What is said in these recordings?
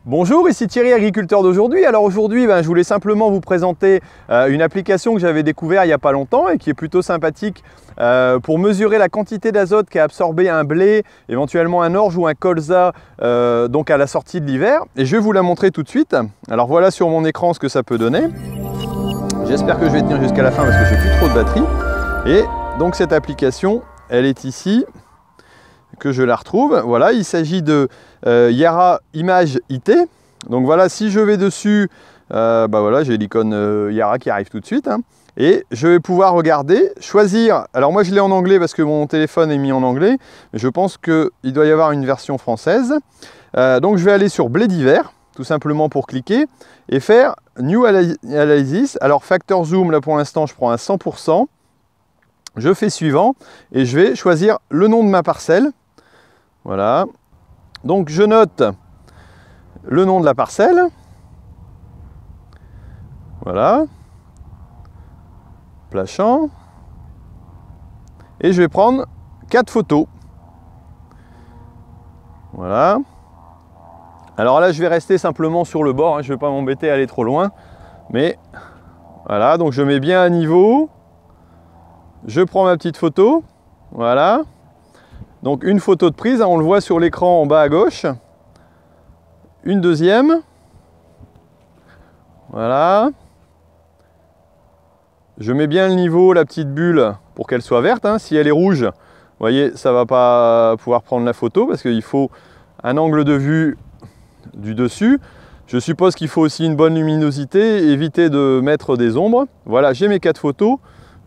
Bonjour, ici Thierry, agriculteur d'aujourd'hui. Alors aujourd'hui, je voulais simplement vous présenter une application que j'avais découverte il n'y a pas longtemps et qui est plutôt sympathique pour mesurer la quantité d'azote qu'a absorbé un blé, éventuellement un orge ou un colza donc à la sortie de l'hiver. Et je vais vous la montrer tout de suite. Alors voilà sur mon écran ce que ça peut donner. J'espère que je vais tenir jusqu'à la fin parce que j'ai plus trop de batterie. Et donc cette application, elle est ici. Que je la retrouve. Voilà, il s'agit de Yara Image IT. Donc voilà, si je vais dessus, voilà, j'ai l'icône Yara qui arrive tout de suite. Et je vais pouvoir regarder, choisir. Alors moi je l'ai en anglais parce que mon téléphone est mis en anglais, mais je pense qu'il doit y avoir une version française. Donc je vais aller sur blé d'hiver, tout simplement pour cliquer, et faire New Analysis. Alors facteur zoom, là pour l'instant je prends un 100%. Je fais suivant et je vais choisir le nom de ma parcelle. Voilà, donc je note le nom de la parcelle, voilà, plat champ, et je vais prendre 4 photos. Voilà, alors là je vais rester simplement sur le bord, je ne vais pas m'embêter à aller trop loin, mais voilà, donc je mets bien à niveau, je prends ma petite photo, voilà. Donc une photo de prise, on le voit sur l'écran en bas à gauche. Une deuxième. Voilà. Je mets bien le niveau, la petite bulle, pour qu'elle soit verte. Si elle est rouge, vous voyez, ça ne va pas pouvoir prendre la photo parce qu'il faut un angle de vue du dessus. Je suppose qu'il faut aussi une bonne luminosité, éviter de mettre des ombres. Voilà, j'ai mes 4 photos.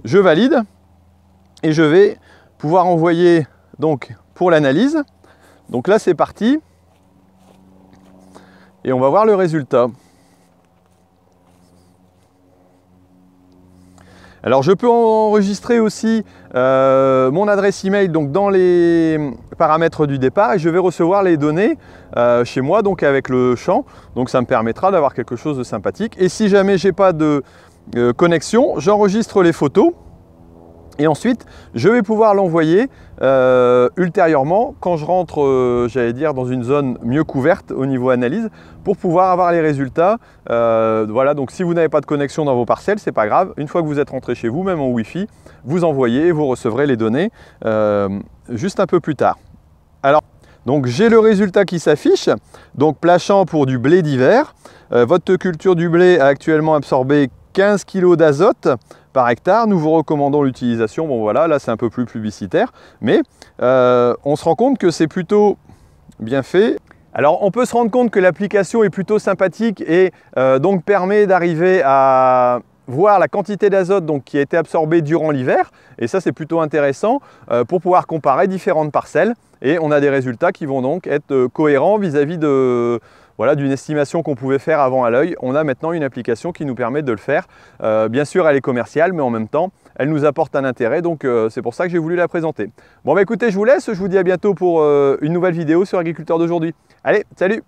Je valide et je vais pouvoir envoyer donc pour l'analyse. Donc là c'est parti et on va voir le résultat. Alors je peux enregistrer aussi mon adresse email donc dans les paramètres du départ et je vais recevoir les données chez moi donc avec le champ, donc ça me permettra d'avoir quelque chose de sympathique. Et si jamais j'ai pas de connexion, j'enregistre les photos. Et ensuite, je vais pouvoir l'envoyer ultérieurement quand je rentre, j'allais dire, dans une zone mieux couverte au niveau analyse pour pouvoir avoir les résultats. Voilà, donc si vous n'avez pas de connexion dans vos parcelles, c'est pas grave. Une fois que vous êtes rentré chez vous, même en Wi-Fi, vous envoyez et vous recevrez les données juste un peu plus tard. Alors, donc j'ai le résultat qui s'affiche. Donc plat champ pour du blé d'hiver. Votre culture du blé a actuellement absorbé 15 kg d'azote par hectare. Nous vous recommandons l'utilisation. Bon voilà, là c'est un peu plus publicitaire, mais on se rend compte que c'est plutôt bien fait. Alors on peut se rendre compte que l'application est plutôt sympathique et donc permet d'arriver à voir la quantité d'azote qui a été absorbée durant l'hiver, et ça c'est plutôt intéressant pour pouvoir comparer différentes parcelles, et on a des résultats qui vont donc être cohérents vis-à-vis de voilà, d'une estimation qu'on pouvait faire avant à l'œil. On a maintenant une application qui nous permet de le faire. Bien sûr, elle est commerciale, mais en même temps, elle nous apporte un intérêt. Donc, c'est pour ça que j'ai voulu la présenter. Bon, écoutez, je vous laisse. Je vous dis à bientôt pour une nouvelle vidéo sur Agriculteur d'aujourd'hui. Allez, salut!